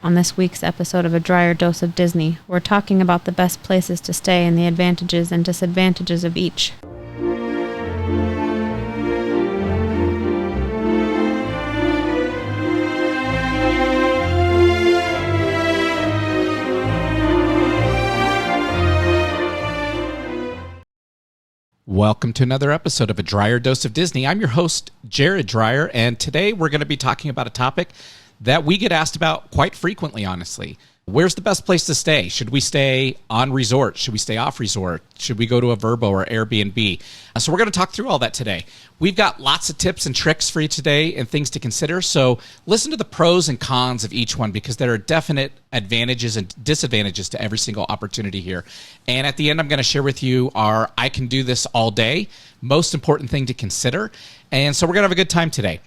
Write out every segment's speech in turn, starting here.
On this week's episode of A Drier Dose of Disney, we're talking about the best places to stay and the advantages and disadvantages of each. Welcome to another episode of A Drier Dose of Disney. I'm your host, Jared Dreyer, and today we're going to be talking about a topic that we get asked about quite frequently, honestly. Where's the best place to stay? Should we stay on resort? Should we stay off resort? Should we go to a Vrbo or Airbnb? So we're going to talk through all that today. We've got lots of tips and tricks for you today and things to consider. So listen to the pros and cons of each one because there are definite advantages and disadvantages to every single opportunity here. And at the end, I'm going to share with you our I can do this all day, most important thing to consider. And so we're going to have a good time today.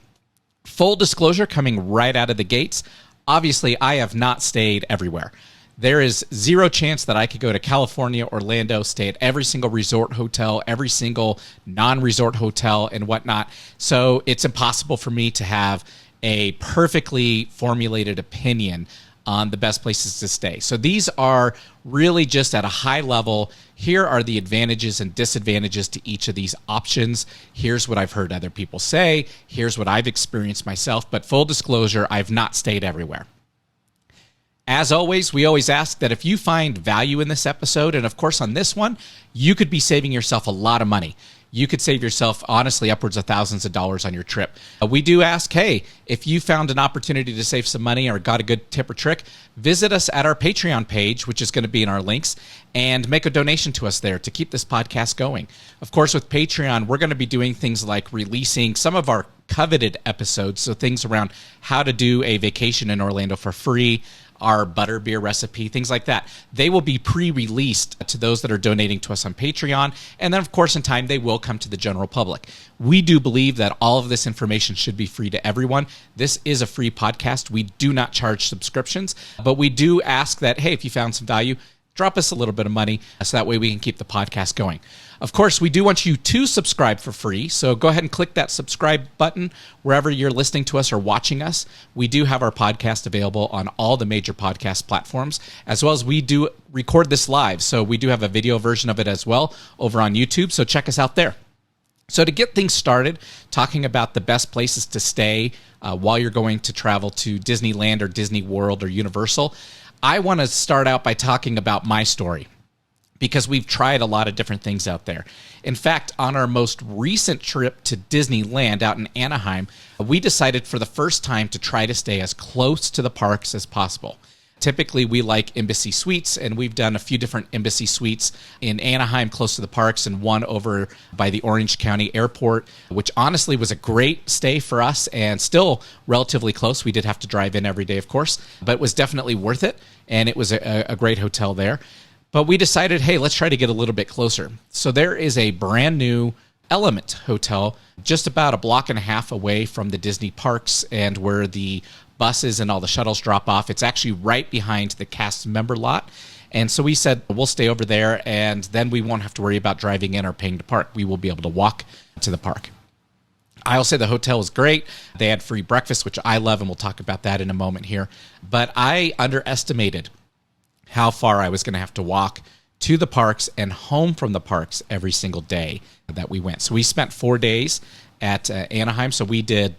Full disclosure coming right out of the gates. Obviously, I have not stayed everywhere. There is zero chance that I could go to California, Orlando, stay at every single resort hotel, every single non-resort hotel and whatnot. So it's impossible for me to have a perfectly formulated opinion on the best places to stay. So these are really just at a high level. Here are the advantages and disadvantages to each of these options. Here's what I've heard other people say. Here's what I've experienced myself. But full disclosure, I've not stayed everywhere. As always, we always ask that if you find value in this episode, and of course on this one, you could be saving yourself a lot of money. You could save yourself, honestly, upwards of thousands of dollars on your trip. We do ask, hey, if you found an opportunity to save some money or got a good tip or trick, visit us at our Patreon page, which is going to be in our links, and make a donation to us there to keep this podcast going. Of course, with Patreon, we're going to be doing things like releasing some of our coveted episodes, so things around how to do a vacation in Orlando for free, our butterbeer recipe, things like that. They will be pre-released to those that are donating to us on Patreon. And then, of course, in time, they will come to the general public. We do believe that all of this information should be free to everyone. This is a free podcast. We do not charge subscriptions, but we do ask that, hey, if you found some value, drop us a little bit of money so that way we can keep the podcast going. Of course, we do want you to subscribe for free, so go ahead and click that subscribe button wherever you're listening to us or watching us. We do have our podcast available on all the major podcast platforms, as well as we do record this live, so we do have a video version of it as well over on YouTube, so check us out there. So to get things started, talking about the best places to stay while you're going to travel to Disneyland or Disney World or Universal, I want to start out by talking about my story because we've tried a lot of different things out there. In fact, on our most recent trip to Disneyland out in Anaheim, we decided for the first time to try to stay as close to the parks as possible. Typically, we like Embassy Suites, and we've done a few different Embassy Suites in Anaheim close to the parks and one over by the Orange County Airport, which honestly was a great stay for us and still relatively close. We did have to drive in every day, of course, but it was definitely worth it, and it was a great hotel there. But we decided, hey, let's try to get a little bit closer. So there is a brand new Element Hotel just about a block and a half away from the Disney parks and where the buses and all the shuttles drop off. It's actually right behind the cast member lot. And so we said, we'll stay over there, and then we won't have to worry about driving in or paying to park. We will be able to walk to the park. I'll say the hotel was great. They had free breakfast, which I love, and we'll talk about that in a moment here. But I underestimated how far I was going to have to walk to the parks and home from the parks every single day that we went. So we spent 4 days at Anaheim. So we did,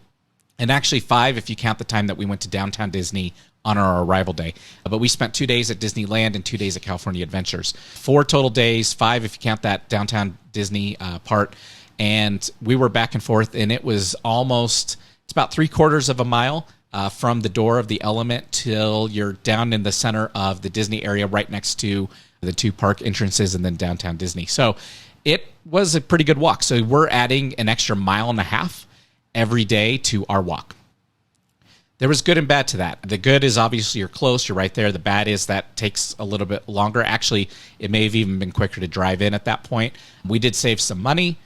and actually 5 if you count the time that we went to downtown Disney on our arrival day. But we spent 2 days at Disneyland and 2 days at California Adventures. 4 total days, 5 if you count that downtown Disney part. And we were back and forth, and it was almost, it's about 3/4 of a mile from the door of the Element till you're down in the center of the Disney area right next to the 2 park entrances and then downtown Disney. So it was a pretty good walk. So we're adding an extra 1.5 miles every day to our walk. There was good and bad to that. The good is obviously you're close, you're right there. The bad is that takes a little bit longer. Actually, it may have even been quicker to drive in at that point. We did save some money.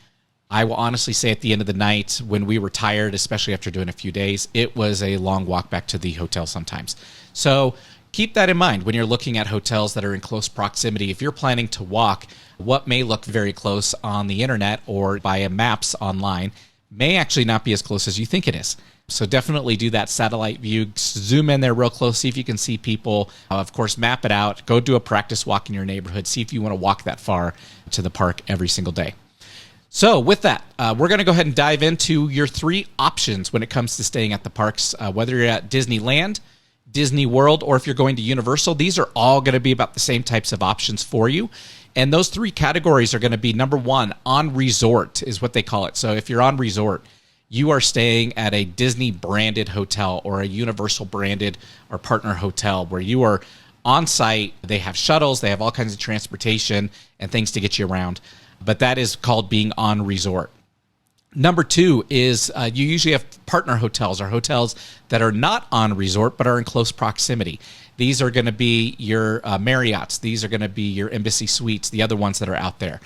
I will honestly say at the end of the night, when we were tired, especially after doing a few days, it was a long walk back to the hotel sometimes. So keep that in mind when you're looking at hotels that are in close proximity. If you're planning to walk, what may look very close on the internet or via maps online may actually not be as close as you think it is. So definitely do that satellite view. Zoom in there real close, see if you can see people. Of course, map it out. Go do a practice walk in your neighborhood. See if you want to walk that far to the park every single day. So with that, we're going to go ahead and dive into your 3 options when it comes to staying at the parks, whether you're at Disneyland, Disney World, or if you're going to Universal. These are all going to be about the same types of options for you. And those 3 categories are going to be, number 1, on resort is what they call it. So if you're on resort, you are staying at a Disney branded hotel or a Universal branded or partner hotel where you are on site. They have shuttles, they have all kinds of transportation and things to get you around. But that is called being on resort. Number 2 is you usually have partner hotels or hotels that are not on resort but are in close proximity. These are going to be your Marriotts. These are going to be your Embassy Suites, the other ones that are out there.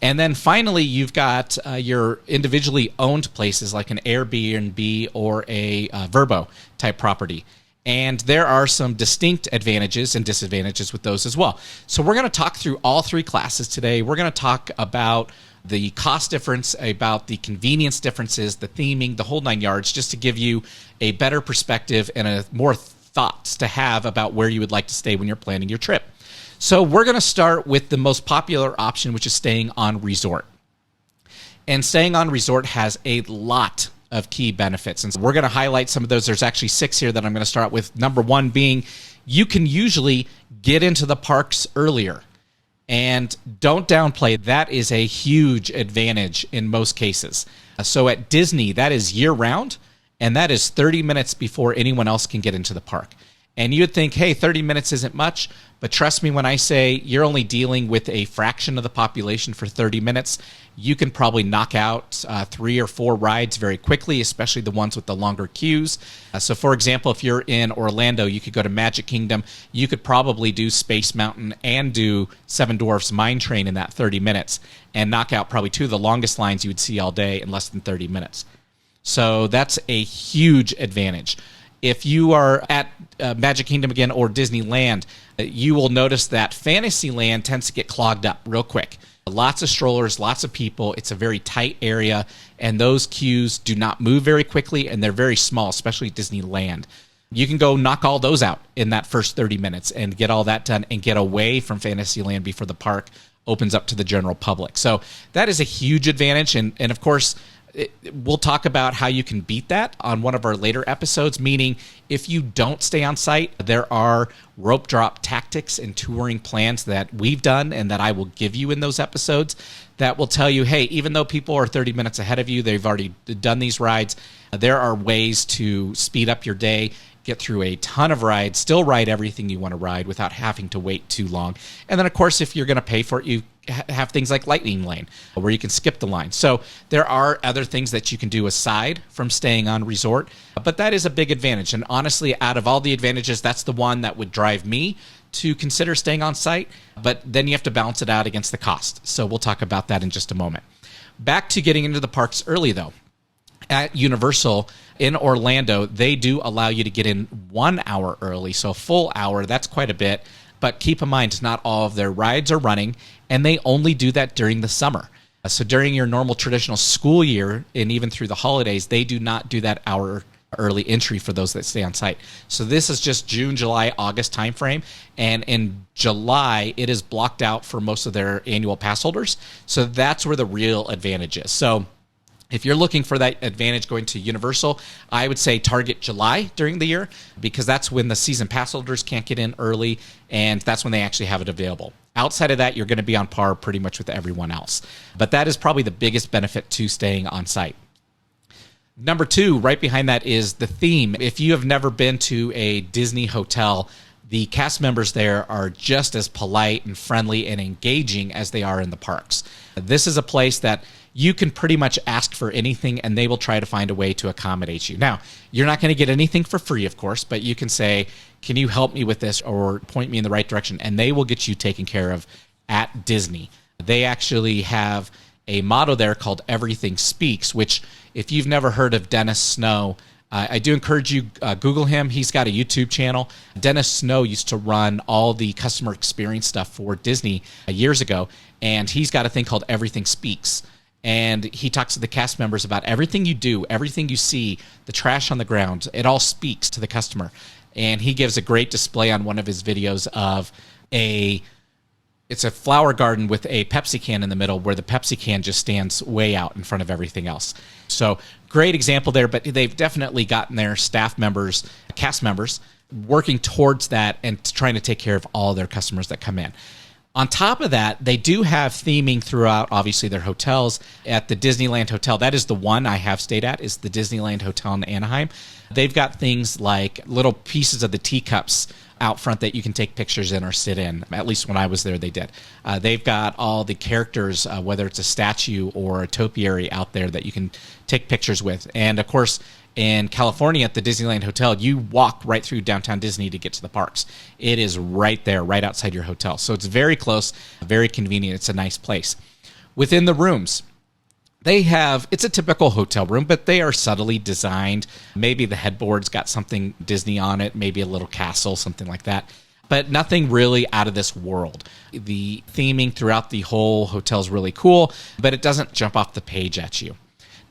And then finally, you've got your individually owned places like an Airbnb or a Vrbo type property. And there are some distinct advantages and disadvantages with those as well. So we're going to talk through all 3 classes today. We're going to talk about the cost difference, about the convenience differences, the theming, the whole 9 yards, just to give you a better perspective and a more thoughts to have about where you would like to stay when you're planning your trip. So we're going to start with the most popular option, which is staying on resort. And staying on resort has a lot of key benefits. And so we're going to highlight some of those. There's actually 6 here that I'm going to start with. Number 1 being you can usually get into the parks earlier. And don't downplay, that is a huge advantage in most cases. So at Disney, that is year-round, and that is 30 minutes before anyone else can get into the park. And you'd think, hey, 30 minutes isn't much, but trust me when I say you're only dealing with a fraction of the population for 30 minutes. You can probably knock out 3 or 4 rides very quickly, especially the ones with the longer queues. So for example, if you're in Orlando, you could go to Magic Kingdom. You could probably do Space Mountain and do Seven Dwarfs Mine Train in that 30 minutes and knock out probably 2 of the longest lines you would see all day in less than 30 minutes. So that's a huge advantage. If you are at Magic Kingdom again or Disneyland, you will notice that Fantasyland tends to get clogged up real quick. Lots of strollers, lots of people. It's a very tight area, and those queues do not move very quickly, and they're very small, especially Disneyland. You can go knock all those out in that first 30 minutes and get all that done and get away from Fantasyland before the park opens up to the general public. So that is a huge advantage, and of course, we'll talk about how you can beat that on one of our later episodes, meaning if you don't stay on site, there are rope drop tactics and touring plans that we've done and that I will give you in those episodes that will tell you, hey, even though people are 30 minutes ahead of you, they've already done these rides, there are ways to speed up your day, get through a ton of rides, still ride everything you want to ride without having to wait too long. And then, of course, if you're going to pay for it, you have things like Lightning Lane where you can skip the line. So there are other things that you can do aside from staying on resort, but that is a big advantage. And honestly, out of all the advantages, that's the one that would drive me to consider staying on site, but then you have to balance it out against the cost. So we'll talk about that in just a moment. Back to getting into the parks early, though. At Universal in Orlando, they do allow you to get in 1 hour early, so a full hour. That's quite a bit, but keep in mind, not all of their rides are running, and they only do that during the summer. So during your normal traditional school year, and even through the holidays, they do not do that hour early entry for those that stay on site. So this is just June, July, August timeframe, and in July, it is blocked out for most of their annual pass holders. So that's where the real advantage is. So if you're looking for that advantage going to Universal, I would say target July during the year because that's when the season pass holders can't get in early, and that's when they actually have it available. Outside of that, you're going to be on par pretty much with everyone else. But that is probably the biggest benefit to staying on site. Number 2, right behind that, is the theme. If you have never been to a Disney hotel, the cast members there are just as polite and friendly and engaging as they are in the parks. This is a place that you can pretty much ask for anything and they will try to find a way to accommodate you. Now, you're not going to get anything for free, of course, but you can say, can you help me with this or point me in the right direction? And they will get you taken care of at Disney. They actually have a motto there called Everything Speaks, which if you've never heard of Dennis Snow, I do encourage you, Google him. He's got a YouTube channel. Dennis Snow used to run all the customer experience stuff for Disney years ago, and he's got a thing called Everything Speaks. And he talks to the cast members about everything you do, everything you see, the trash on the ground. It all speaks to the customer. And he gives a great display on one of his videos of it's a flower garden with a Pepsi can in the middle where the Pepsi can just stands way out in front of everything else. So great example there, but they've definitely gotten their staff members, cast members, working towards that and trying to take care of all their customers that come in. On top of that, they do have theming throughout, obviously, their hotels. At the Disneyland Hotel, that is the one I have stayed at, is the Disneyland Hotel in Anaheim. They've got things like little pieces of the teacups out front that you can take pictures in or sit in. At least when I was there, they did. They've got all the characters, whether it's a statue or a topiary out there that you can take pictures with. And, of course, in California at the Disneyland Hotel, you walk right through downtown Disney to get to the parks. It is right there, right outside your hotel. So it's very close, very convenient. It's a nice place. Within the rooms, it's a typical hotel room, but they are subtly designed. Maybe the headboard's got something Disney on it, maybe a little castle, something like that. But nothing really out of this world. The theming throughout the whole hotel is really cool, but it doesn't jump off the page at you.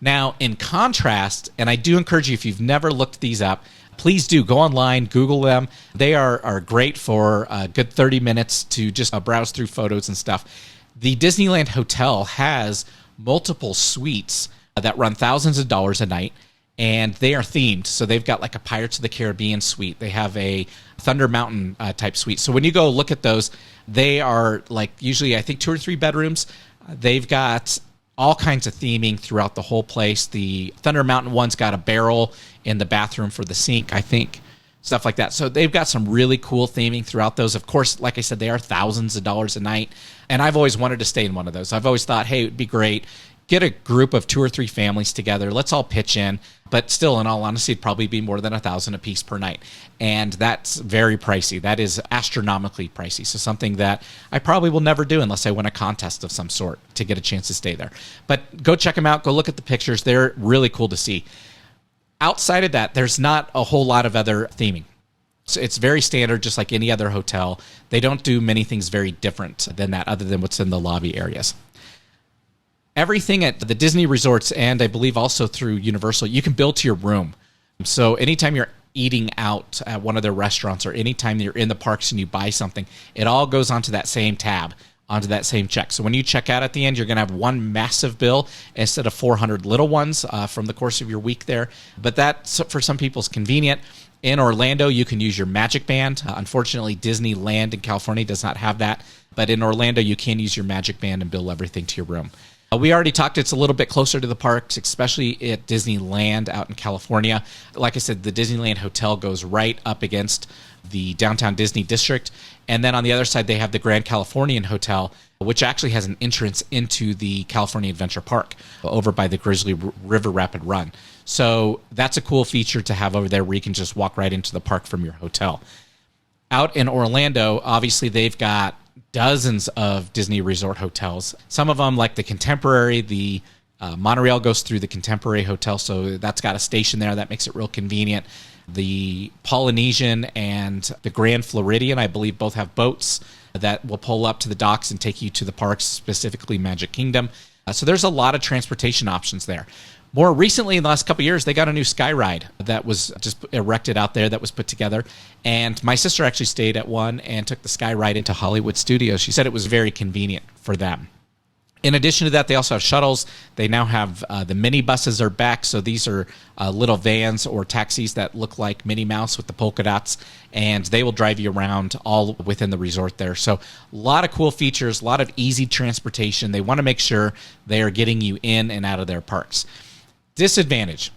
Now, in contrast, and I do encourage you, if you've never looked these up, please do go online, Google them. They are great for a good 30 minutes to just browse through photos and stuff. The Disneyland Hotel has multiple suites that run thousands of dollars a night, and they are themed. So they've got like a Pirates of the Caribbean suite. They have a Thunder Mountain type suite. So when you go look at those, they are like usually, I think, 2 or 3 bedrooms. They've got all kinds of theming throughout the whole place. The Thunder Mountain one's got a barrel in the bathroom for the sink, I think, stuff like that. So they've got some really cool theming throughout those. Of course, like I said, they are thousands of dollars a night, and I've always wanted to stay in one of those. I've always thought, hey, it would be great. Get a group of 2 or 3 families together. Let's all pitch in. But still, in all honesty, it'd probably be more than $1,000 a piece per night. And that's very pricey. That is astronomically pricey. So something that I probably will never do unless I win a contest of some sort to get a chance to stay there. But go check them out. Go look at the pictures. They're really cool to see. Outside of that, there's not a whole lot of other theming. So it's very standard, just like any other hotel. They don't do many things very different than that other than what's in the lobby areas. Everything at the Disney resorts, and I believe also through Universal, you can build to your room. So anytime you're eating out at one of their restaurants or anytime you're in the parks and you buy something, it all goes onto that same tab, onto that same check. So when you check out at the end, you're going to have one massive bill instead of 400 little ones from the course of your week there. But that, for some people, is convenient. In Orlando, you can use your Magic Band. Unfortunately, Disneyland in California does not have that. But in Orlando, you can use your Magic Band and bill everything to your room. We already talked, it's a little bit closer to the parks, especially at Disneyland out in California. Like I said, the Disneyland Hotel goes right up against the downtown Disney district. And then on the other side, they have the Grand Californian Hotel, which actually has an entrance into the California Adventure Park over by the Grizzly River Rapid Run. So that's a cool feature to have over there where you can just walk right into the park from your hotel. Out in Orlando, obviously, they've got dozens of Disney resort hotels. Some of them, like the Contemporary, the monorail goes through the Contemporary Hotel, so that's got a station there. That makes it real convenient. The Polynesian and the Grand Floridian, I believe, both have boats that will pull up to the docks and take you to the parks, specifically Magic Kingdom. So there's a lot of transportation options there. More recently, in the last couple of years, they got a new sky ride that was just erected out there that was put together. And my sister actually stayed at one and took the sky ride into Hollywood Studios. She said it was very convenient for them. In addition to that, they also have shuttles. They now have the mini buses are back. So these are little vans or taxis that look like Minnie Mouse with the polka dots. And they will drive you around all within the resort there. So a lot of cool features, a lot of easy transportation. They want to make sure they are getting you in and out of their parks. Disadvantage: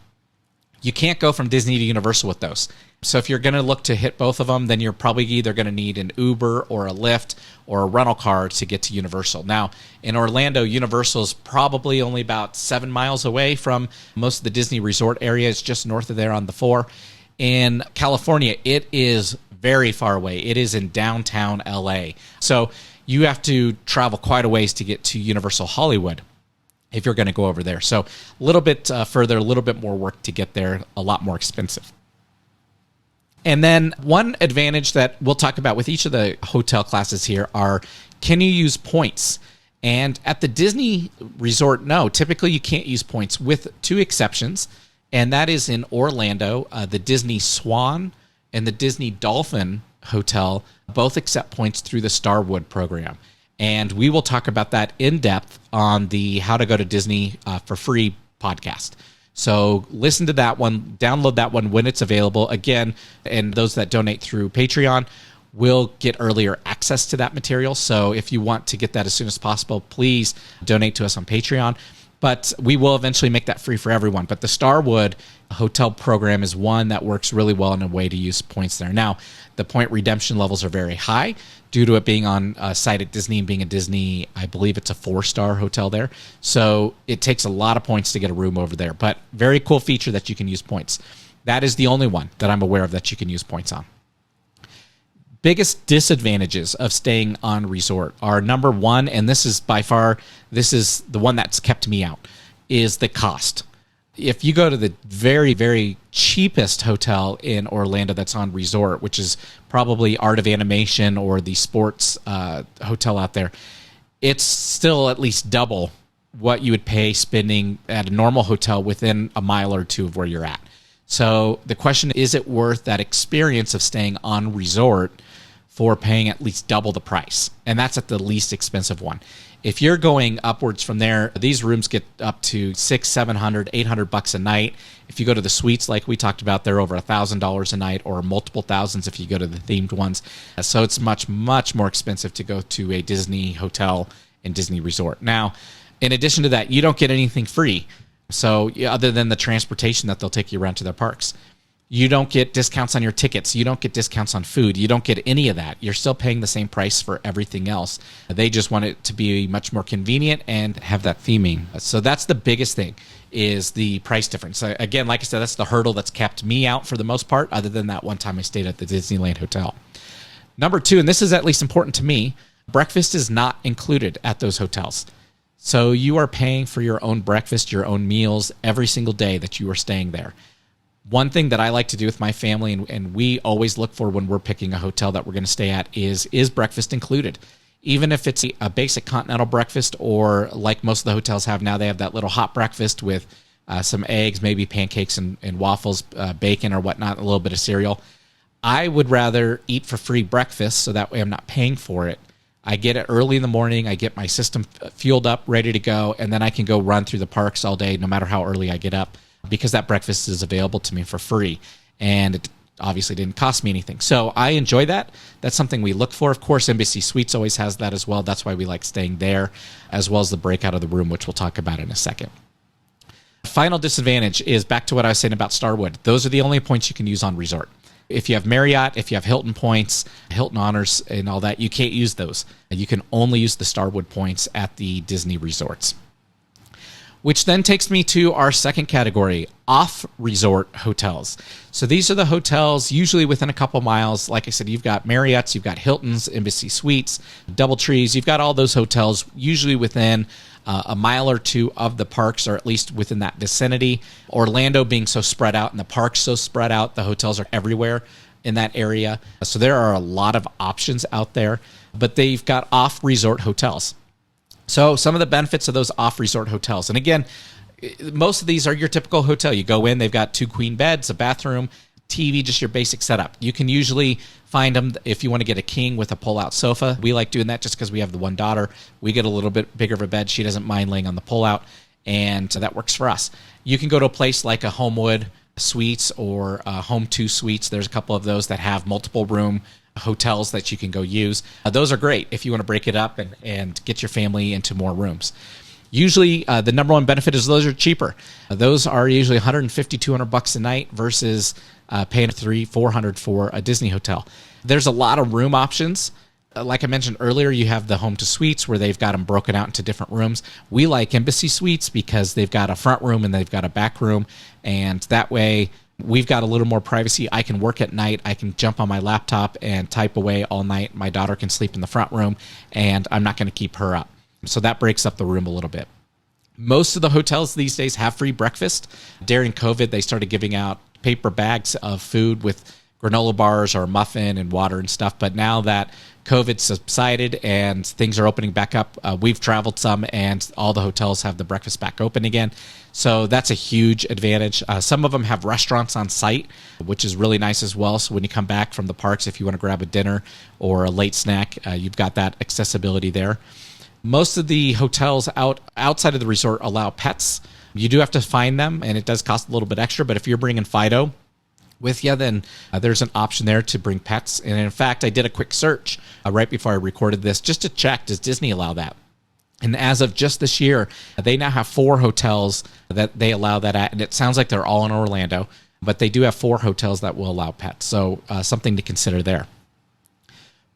you can't go from Disney to Universal with those. So if you're going to look to hit both of them, then you're probably either going to need an Uber or a Lyft or a rental car to get to Universal. Now, in Orlando, Universal is probably only about 7 miles away from most of the Disney resort area. It's just north of there on the 4. In California, it is very far away. It is in downtown LA. So you have to travel quite a ways to get to Universal Hollywood if you're going to go over there. So a little bit further, a little bit more work to get there, a lot more expensive. And then one advantage that we'll talk about with each of the hotel classes here are, can you use points? And at the Disney resort, no, typically you can't use points with two exceptions. And that is in Orlando, the Disney Swan and the Disney Dolphin Hotel both accept points through the Starwood program. And we will talk about that in depth on the How to Go to Disney for Free podcast. So listen to that one, download that one when it's available. Again, and those that donate through Patreon will get earlier access to that material. So if you want to get that as soon as possible, please donate to us on Patreon. But we will eventually make that free for everyone. But the Starwood hotel program is one that works really well in a way to use points there. Now, the point redemption levels are very high due to it being on site at Disney and being a Disney, I believe it's a 4-star hotel there. So it takes a lot of points to get a room over there. But very cool feature that you can use points. That is the only one that I'm aware of that you can use points on. Biggest disadvantages of staying on resort are, number one, and this is by far, this is the one that's kept me out, is the cost. If you go to the very, very cheapest hotel in Orlando that's on resort, which is probably Art of Animation or the sports hotel out there, it's still at least double what you would pay spending at a normal hotel within a mile or two of where you're at. So the question is it worth that experience of staying on resort for paying at least double the price? And that's at the least expensive one. If you're going upwards from there, these rooms get up to $600, $700, $800 a night. If you go to the suites, like we talked about, they're over $1,000 a night, or multiple thousands if you go to the themed ones. So it's much, much more expensive to go to a Disney hotel and Disney resort. Now, in addition to that, you don't get anything free. So other than the transportation that they'll take you around to their parks, you don't get discounts on your tickets. You don't get discounts on food. You don't get any of that. You're still paying the same price for everything else. They just want it to be much more convenient and have that theming. So that's the biggest thing, is the price difference. Again, like I said, that's the hurdle that's kept me out for the most part, other than that one time I stayed at the Disneyland Hotel. Number two, and this is at least important to me, breakfast is not included at those hotels. So you are paying for your own breakfast, your own meals every single day that you are staying there. One thing that I like to do with my family, and we always look for when we're picking a hotel that we're going to stay at, is breakfast included? Even if it's a basic continental breakfast, or like most of the hotels have now, they have that little hot breakfast with some eggs, maybe pancakes and waffles, bacon or whatnot, a little bit of cereal. I would rather eat for free breakfast, so that way I'm not paying for it. I get it early in the morning, I get my system fueled up, ready to go, and then I can go run through the parks all day, no matter how early I get up, because that breakfast is available to me for free. And it obviously didn't cost me anything. So I enjoy that. That's something we look for. Of course, Embassy Suites always has that as well. That's why we like staying there, as well as the breakout of the room, which we'll talk about in a second. Final disadvantage is back to what I was saying about Starwood. Those are the only points you can use on resort. If you have Marriott, if you have Hilton points, Hilton Honors, and all that, you can't use those. You can only use the Starwood points at the Disney resorts. Which then takes me to our second category, off-resort hotels. So these are the hotels usually within a couple miles. Like I said, you've got Marriott's, you've got Hilton's, Embassy Suites, DoubleTrees. You've got all those hotels usually within a mile or two of the parks, or at least within that vicinity. Orlando being so spread out and the parks so spread out, the hotels are everywhere in that area. So there are a lot of options out there, but they've got off-resort hotels. So some of the benefits of those off-resort hotels. And again, most of these are your typical hotel. You go in, they've got 2 queen beds, a bathroom, TV, just your basic setup. You can usually find them if you want to get a king with a pull-out sofa. We like doing that just because we have the one daughter. We get a little bit bigger of a bed. She doesn't mind laying on the pull-out, and that works for us. You can go to a place like a Homewood Suites or Home 2 Suites. There's a couple of those that have multiple room hotels that you can go use. Those are great if you want to break it up and get your family into more rooms. Usually, the number one benefit is those are cheaper. Those are usually $150, $200 a night versus paying $300, $400 for a Disney hotel. There's a lot of room options. Like I mentioned earlier, you have the Home 2 Suites where they've got them broken out into different rooms. We like Embassy Suites because they've got a front room and they've got a back room, and that way we've got a little more privacy. I can work at night. I can jump on my laptop and type away all night. My daughter can sleep in the front room, and I'm not going to keep her up. So that breaks up the room a little bit. Most of the hotels these days have free breakfast. During COVID, they started giving out paper bags of food with granola bars or a muffin and water and stuff. But now that COVID subsided and things are opening back up, we've traveled some and all the hotels have the breakfast back open again. So that's a huge advantage. Some of them have restaurants on site, which is really nice as well. So when you come back from the parks, if you want to grab a dinner or a late snack, you've got that accessibility there. Most of the hotels outside of the resort allow pets. You do have to find them, and it does cost a little bit extra. But if you're bringing Fido with you, then there's an option there to bring pets. And in fact, I did a quick search right before I recorded this just to check, does Disney allow that? And as of just this year, they now have 4 hotels that they allow that at. And it sounds like they're all in Orlando, but they do have 4 hotels that will allow pets. So something to consider there.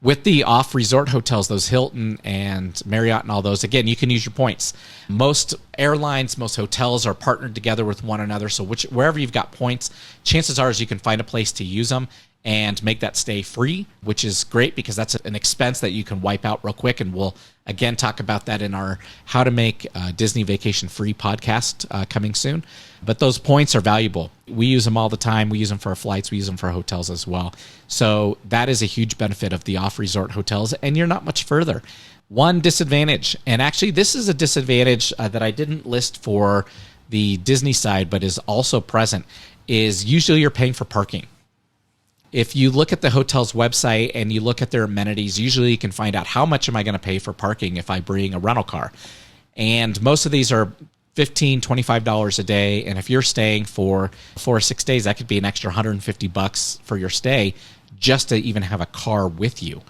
With the off-resort hotels, those Hilton and Marriott and all those, again, you can use your points. Most airlines, most hotels are partnered together with one another. So wherever you've got points, chances are is you can find a place to use them and make that stay free, which is great because that's an expense that you can wipe out real quick. And we'll, again, talk about that in our How to Make Disney Vacation Free podcast coming soon. But those points are valuable. We use them all the time. We use them for our flights. We use them for our hotels as well. So that is a huge benefit of the off-resort hotels, and you're not much further. One disadvantage, and actually this is a disadvantage that I didn't list for the Disney side, but is also present, is usually you're paying for parking. If you look at the hotel's website and you look at their amenities, usually you can find out how much am I going to pay for parking if I bring a rental car. And most of these are $15, $25 a day. And if you're staying for 4 or 6 days, that could be an extra $150 for your stay just to even have a car with you,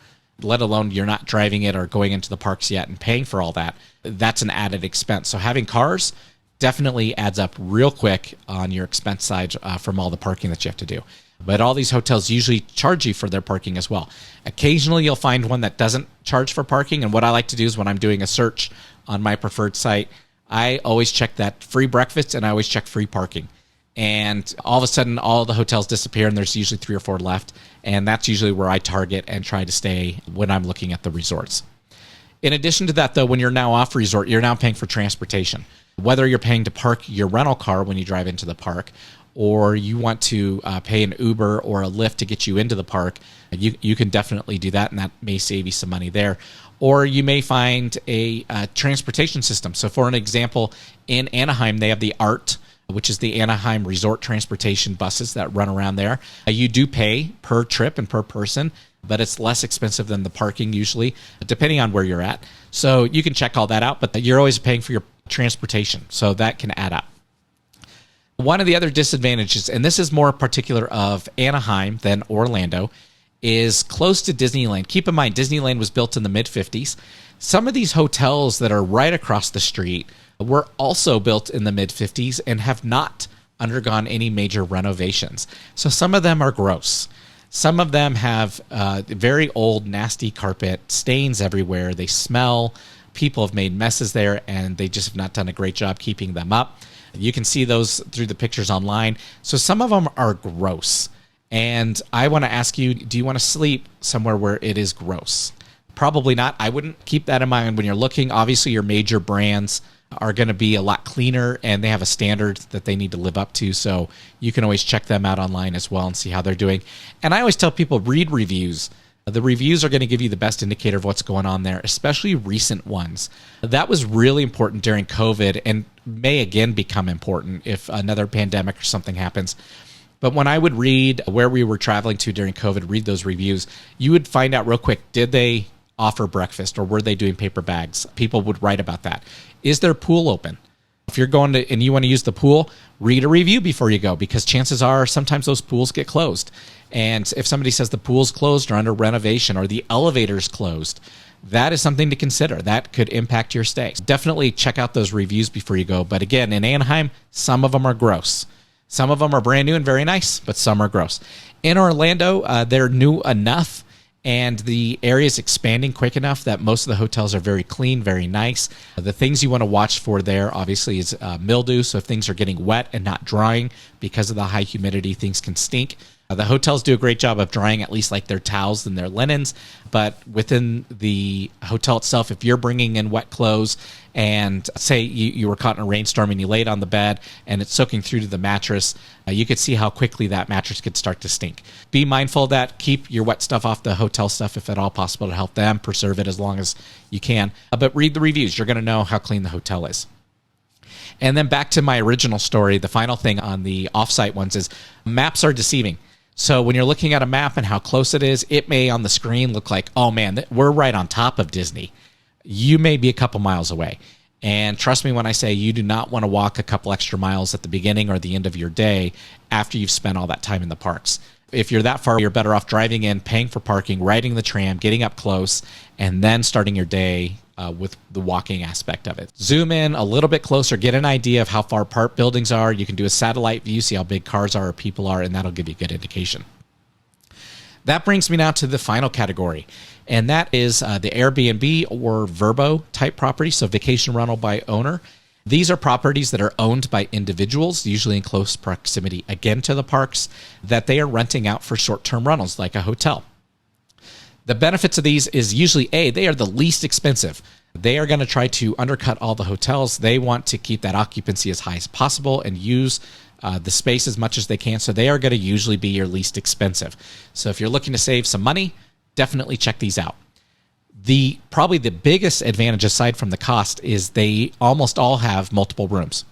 let alone you're not driving it or going into the parks yet and paying for all that. That's an added expense. So having cars definitely adds up real quick on your expense side from all the parking that you have to do. But all these hotels usually charge you for their parking as well. Occasionally, you'll find one that doesn't charge for parking. And what I like to do is when I'm doing a search on my preferred site, I always check that free breakfast and I always check free parking. And all of a sudden, all the hotels disappear and there's usually 3 or 4 left. And that's usually where I target and try to stay when I'm looking at the resorts. In addition to that, though, when you're now off resort, you're now paying for transportation. Whether you're paying to park your rental car when you drive into the park, or you want to pay an Uber or a Lyft to get you into the park, you can definitely do that, and that may save you some money there. Or you may find a transportation system. So for an example, in Anaheim, they have the ART, which is the Anaheim Resort Transportation buses that run around there. You do pay per trip and per person, but it's less expensive than the parking usually, depending on where you're at. So you can check all that out, but you're always paying for your transportation, so that can add up. One of the other disadvantages, and this is more particular of Anaheim than Orlando, is close to Disneyland. Keep in mind, Disneyland was built in the mid-50s. Some of these hotels that are right across the street were also built in the mid-50s and have not undergone any major renovations. So some of them are gross. Some of them have very old, nasty carpet, stains everywhere. They smell. People have made messes there, and they just have not done a great job keeping them up. You can see those through the pictures online. So some of them are gross. And I want to ask you, do you want to sleep somewhere where it is gross? Probably not. I wouldn't. Keep that in mind when you're looking. Obviously, your major brands are going to be a lot cleaner, and they have a standard that they need to live up to. So you can always check them out online as well and see how they're doing. And I always tell people, read reviews. The reviews are going to give you the best indicator of what's going on there, especially recent ones. That was really important during COVID and may again become important if another pandemic or something happens. But when I would read where we were traveling to during COVID, read those reviews, you would find out real quick, did they offer breakfast or were they doing paper bags? People would write about that. Is their pool open? If you're going to and you want to use the pool, read a review before you go, because chances are sometimes those pools get closed. And if somebody says the pool's closed or under renovation or the elevator's closed, that is something to consider. That could impact your stay. Definitely check out those reviews before you go. But again, in Anaheim, some of them are gross. Some of them are brand new and very nice, but some are gross. In Orlando, they're new enough, and the area is expanding quick enough that most of the hotels are very clean, very nice. The things you want to watch for there, obviously, is mildew. So if things are getting wet and not drying because of the high humidity, things can stink. The hotels do a great job of drying at least like their towels and their linens, but within the hotel itself, if you're bringing in wet clothes and say you were caught in a rainstorm and you laid on the bed and it's soaking through to the mattress, you could see how quickly that mattress could start to stink. Be mindful of that. Keep your wet stuff off the hotel stuff if at all possible to help them preserve it as long as you can. But read the reviews. You're going to know how clean the hotel is. And then back to my original story, the final thing on the offsite ones is maps are deceiving. So when you're looking at a map and how close it is, it may on the screen look like, oh man, we're right on top of Disney. You may be a couple miles away. And trust me when I say you do not want to walk a couple extra miles at the beginning or the end of your day after you've spent all that time in the parks. If you're that far, you're better off driving in, paying for parking, riding the tram, getting up close, and then starting your day with the walking aspect of it. Zoom in a little bit closer, get an idea of how far apart buildings are. You can do a satellite view, see how big cars are or people are, and that'll give you a good indication. That brings me now to the final category, and that is the Airbnb or Vrbo type property, so vacation rental by owner. These are properties that are owned by individuals, usually in close proximity, again, to the parks, that they are renting out for short-term rentals, like a hotel. The benefits of these is usually, they are the least expensive. They are going to try to undercut all the hotels. They want to keep that occupancy as high as possible and use the space as much as they can. So they are going to usually be your least expensive. So if you're looking to save some money, definitely check these out. Probably the biggest advantage aside from the cost is they almost all have multiple rooms.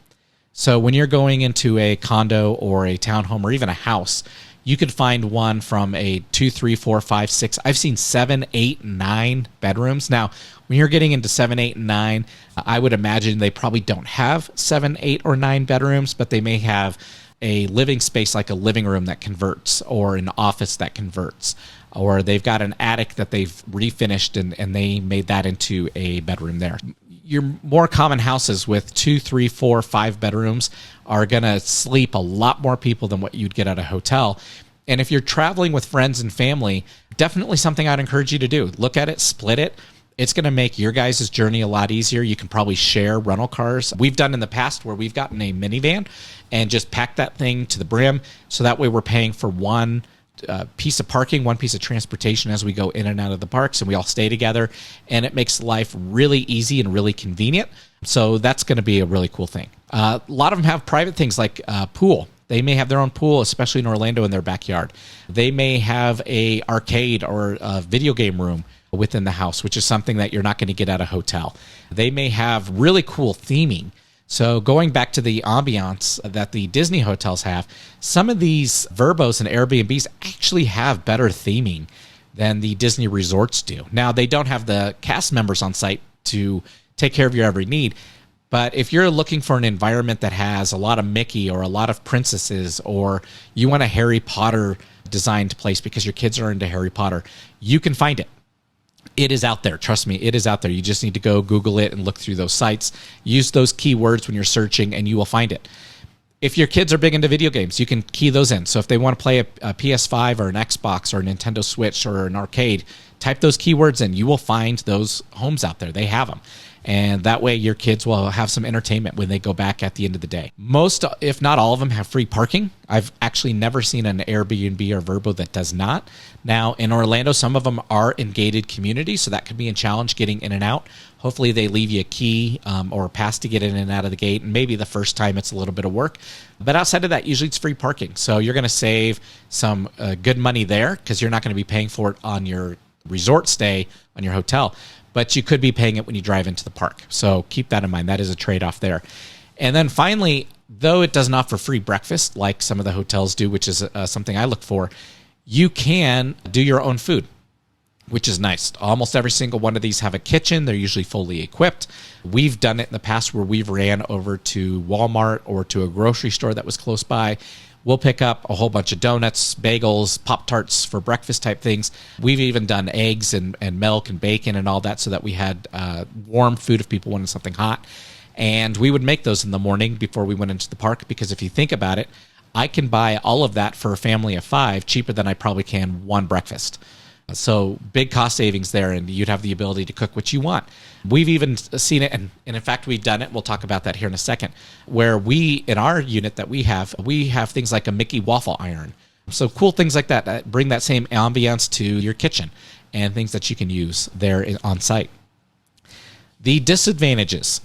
So when you're going into a condo or a townhome or even a house, you could find one from a 2, 3, 4, 5, 6. I've seen 7, 8, 9 bedrooms. Now, when you're getting into 7, 8, and 9, I would imagine they probably don't have 7, 8, or 9 bedrooms, but they may have a living space like a living room that converts or an office that converts, or they've got an attic that they've refinished and they made that into a bedroom there. Your more common houses with 2, 3, 4, 5 bedrooms are going to sleep a lot more people than what you'd get at a hotel. And if you're traveling with friends and family, definitely something I'd encourage you to do. Look at it, split it. It's going to make your guys' journey a lot easier. You can probably share rental cars. We've done in the past where we've gotten a minivan and just packed that thing to the brim. So that way we're paying for one piece of parking, one piece of transportation as we go in and out of the parks, and we all stay together, and it makes life really easy and really convenient. So that's going to be a really cool thing. A lot of them have private things like pool. They may have their own pool, especially in Orlando, in their backyard. They may have a arcade or a video game room within the house, which is something that you're not going to get at a hotel. They may have really cool theming. So going back to the ambiance that the Disney hotels have, some of these Vrbos and Airbnbs actually have better theming than the Disney resorts do. Now, they don't have the cast members on site to take care of your every need, but if you're looking for an environment that has a lot of Mickey or a lot of princesses, or you want a Harry Potter designed place because your kids are into Harry Potter, you can find it. It is out there. Trust me, it is out there. You just need to go Google it and look through those sites. Use those keywords when you're searching and you will find it. If your kids are big into video games, you can key those in. So if they want to play a PS5 or an Xbox or a Nintendo Switch or an arcade, type those keywords in. You will find those homes out there. They have them. And that way your kids will have some entertainment when they go back at the end of the day. Most, if not all of them, have free parking. I've actually never seen an Airbnb or Vrbo that does not. Now, in Orlando, some of them are in gated communities, so that could be a challenge getting in and out. Hopefully they leave you a key or a pass to get in and out of the gate, and maybe the first time it's a little bit of work. But outside of that, usually it's free parking. So you're going to save some good money there because you're not going to be paying for it on your resort stay on your hotel, but you could be paying it when you drive into the park. So keep that in mind. That is a trade-off there. And then finally, though it doesn't offer free breakfast like some of the hotels do, which is something I look for, you can do your own food, which is nice. Almost every single one of these have a kitchen. They're usually fully equipped. We've done it in the past where we've ran over to Walmart or to a grocery store that was close by. We'll pick up a whole bunch of donuts, bagels, Pop-Tarts for breakfast type things. We've even done eggs and milk and bacon and all that so that we had warm food if people wanted something hot. And we would make those in the morning before we went into the park, because if you think about it, I can buy all of that for a family of 5 cheaper than I probably can one breakfast. So big cost savings there, and you'd have the ability to cook what you want. We've even seen it, and in fact, we've done it. We'll talk about that here in a second, where in our unit that we have things like a Mickey waffle iron, So cool things like that bring that same ambiance to your kitchen and things that you can use there on site. The disadvantages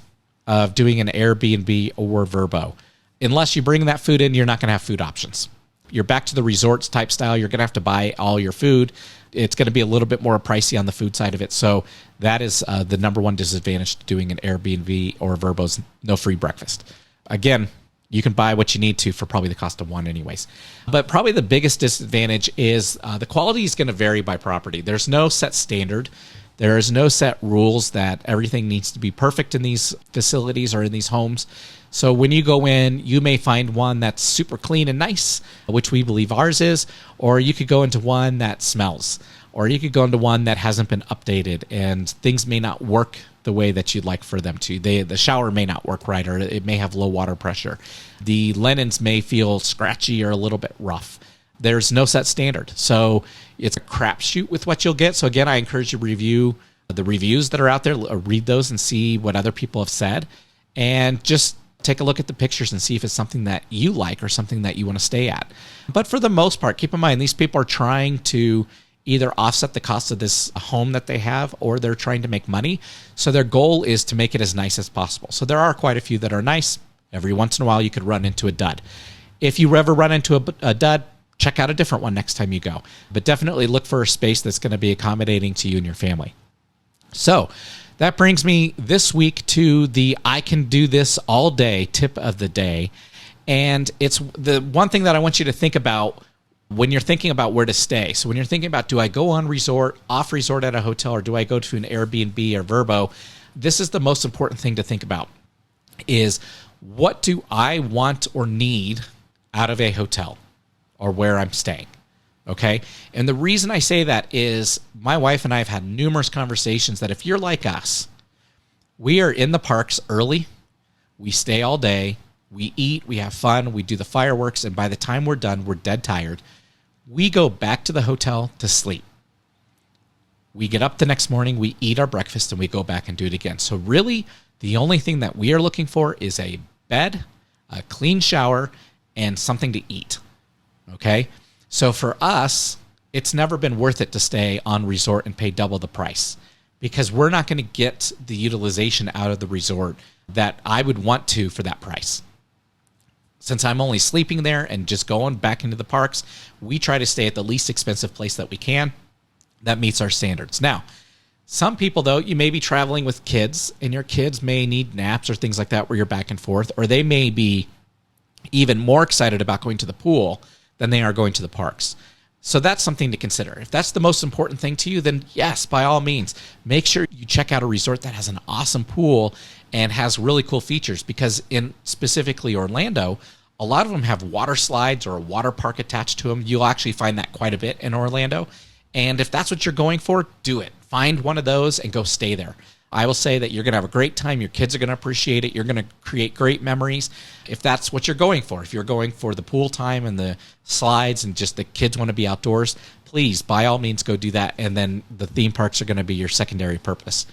of doing an Airbnb or Vrbo. Unless you bring that food in, you're not going to have food options. You're back to the resorts type style. You're going to have to buy all your food. It's going to be a little bit more pricey on the food side of it. So that is the number one disadvantage to doing an Airbnb or Vrbo's no free breakfast. Again, you can buy what you need to for probably the cost of one anyways. But probably the biggest disadvantage is the quality is going to vary by property. There's no set standard. There is no set rules that everything needs to be perfect in these facilities or in these homes. So when you go in, you may find one that's super clean and nice, which we believe ours is, or you could go into one that smells, or you could go into one that hasn't been updated and things may not work the way that you'd like for them to. The shower may not work right, or it may have low water pressure. The linens may feel scratchy or a little bit rough. There's no set standard. So it's a crapshoot with what you'll get. So again, I encourage you to review the reviews that are out there, read those and see what other people have said, and just take a look at the pictures and see if it's something that you like or something that you want to stay at. But for the most part, keep in mind, these people are trying to either offset the cost of this home that they have, or they're trying to make money. So their goal is to make it as nice as possible. So there are quite a few that are nice. Every once in a while, you could run into a dud. If you ever run into a dud, check out a different one next time you go. But definitely look for a space that's going to be accommodating to you and your family. So that brings me this week to the I can do this all day tip of the day. And it's the one thing that I want you to think about when you're thinking about where to stay. So when you're thinking about, do I go on resort, off resort at a hotel, or do I go to an Airbnb or Vrbo? This is the most important thing to think about, is what do I want or need out of a hotel or where I'm staying? Okay. And the reason I say that is my wife and I have had numerous conversations that if you're like us, we are in the parks early, we stay all day, we eat, we have fun, we do the fireworks, and by the time we're done, we're dead tired. We go back to the hotel to sleep. We get up the next morning, we eat our breakfast, and we go back and do it again. So really, the only thing that we are looking for is a bed, a clean shower, and something to eat. Okay? So for us, it's never been worth it to stay on resort and pay double the price, because we're not going to get the utilization out of the resort that I would want to for that price. Since I'm only sleeping there and just going back into the parks, we try to stay at the least expensive place that we can that meets our standards. Now, some people, though, you may be traveling with kids, and your kids may need naps or things like that where you're back and forth, or they may be even more excited about going to the pool than they are going to the parks. So that's something to consider. If that's the most important thing to you, then yes, by all means, make sure you check out a resort that has an awesome pool and has really cool features, because in specifically Orlando, a lot of them have water slides or a water park attached to them. You'll actually find that quite a bit in Orlando. And if that's what you're going for, do it. Find one of those and go stay there. I will say that you're going to have a great time. Your kids are going to appreciate it. You're going to create great memories if that's what you're going for. If you're going for the pool time and the slides and just the kids want to be outdoors, please, by all means, go do that. And then the theme parks are going to be your secondary purpose.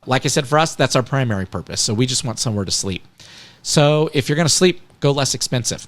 Like I said, for us, that's our primary purpose. So we just want somewhere to sleep. So if you're going to sleep, go less expensive.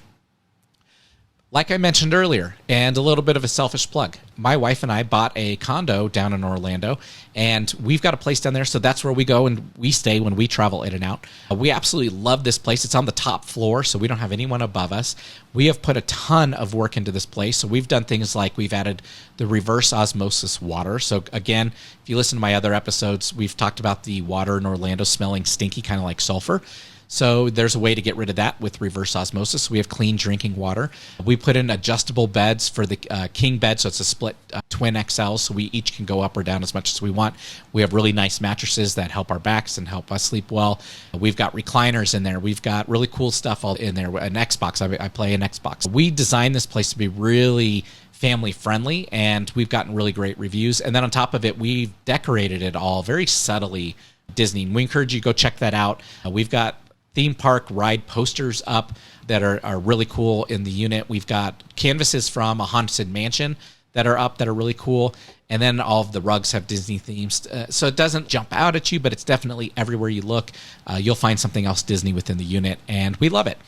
Like I mentioned earlier, and a little bit of a selfish plug, my wife and I bought a condo down in Orlando, and we've got a place down there, so that's where we go and we stay when we travel in and out. We absolutely love this place. It's on the top floor, so we don't have anyone above us. We have put a ton of work into this place, so we've done things like we've added the reverse osmosis water. So again, if you listen to my other episodes, we've talked about the water in Orlando smelling stinky, kind of like sulfur. So there's a way to get rid of that with reverse osmosis. We have clean drinking water. We put in adjustable beds for the king bed, so it's a split twin XL, so we each can go up or down as much as we want. We have really nice mattresses that help our backs and help us sleep well. We've got recliners in there. We've got really cool stuff all in there. An Xbox. I play an Xbox. We designed this place to be really family friendly, and we've gotten really great reviews. And then on top of it, we've decorated it all very subtly Disney. We encourage you to go check that out. We've got theme park ride posters up that are really cool in the unit. We've got canvases from a haunted mansion that are up that are really cool. And then all of the rugs have Disney themes. So it doesn't jump out at you, but it's definitely everywhere you look. You'll find something else Disney within the unit, and we love it.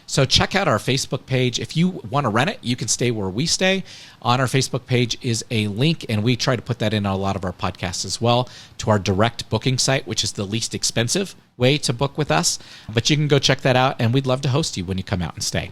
So check out our Facebook page. If you want to rent it, you can stay where we stay. On our Facebook page is a link, and we try to put that in a lot of our podcasts as well, to our direct booking site, which is the least expensive way to book with us. But you can go check that out, and we'd love to host you when you come out and stay.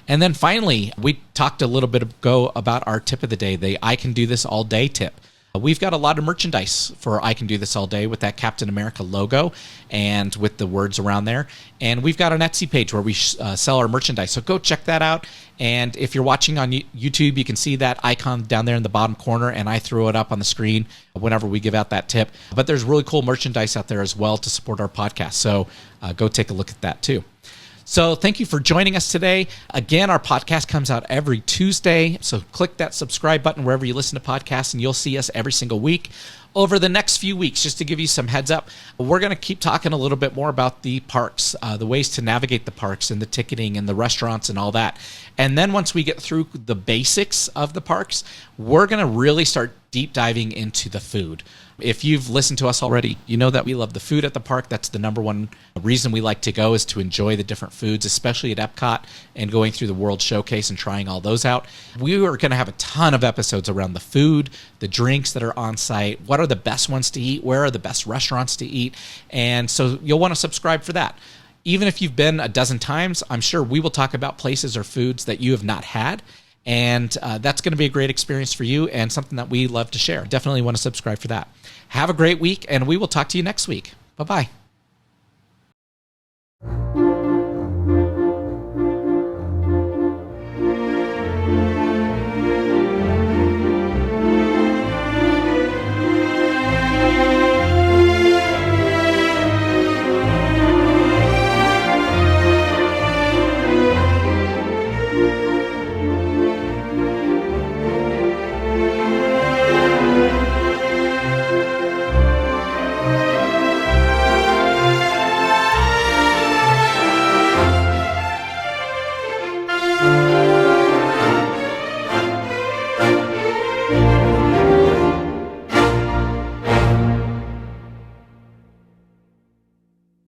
And then finally, we talked a little bit ago about our tip of the day, the I Can Do This All Day tip. We've got a lot of merchandise for I Can Do This All Day with that Captain America logo and with the words around there. And we've got an Etsy page where we sell our merchandise. So go check that out. And if you're watching on YouTube, you can see that icon down there in the bottom corner, and I throw it up on the screen whenever we give out that tip. But there's really cool merchandise out there as well to support our podcast. So go take a look at that too. So thank you for joining us today. Again, our podcast comes out every Tuesday. So click that subscribe button wherever you listen to podcasts, and you'll see us every single week. Over the next few weeks, just to give you some heads up, we're going to keep talking a little bit more about the parks, the ways to navigate the parks and the ticketing and the restaurants and all that. And then once we get through the basics of the parks, we're going to really start deep diving into the food. If you've listened to us already, you know that we love the food at the park. That's the number one reason we like to go, is to enjoy the different foods, especially at Epcot and going through the World Showcase and trying all those out. We are going to have a ton of episodes around the food, the drinks that are on site, what are the best ones to eat, where are the best restaurants to eat, and so you'll want to subscribe for that. Even if you've been a dozen times, I'm sure we will talk about places or foods that you have not had, and that's going to be a great experience for you and something that we love to share. Definitely want to subscribe for that. Have a great week, and we will talk to you next week. Bye-bye.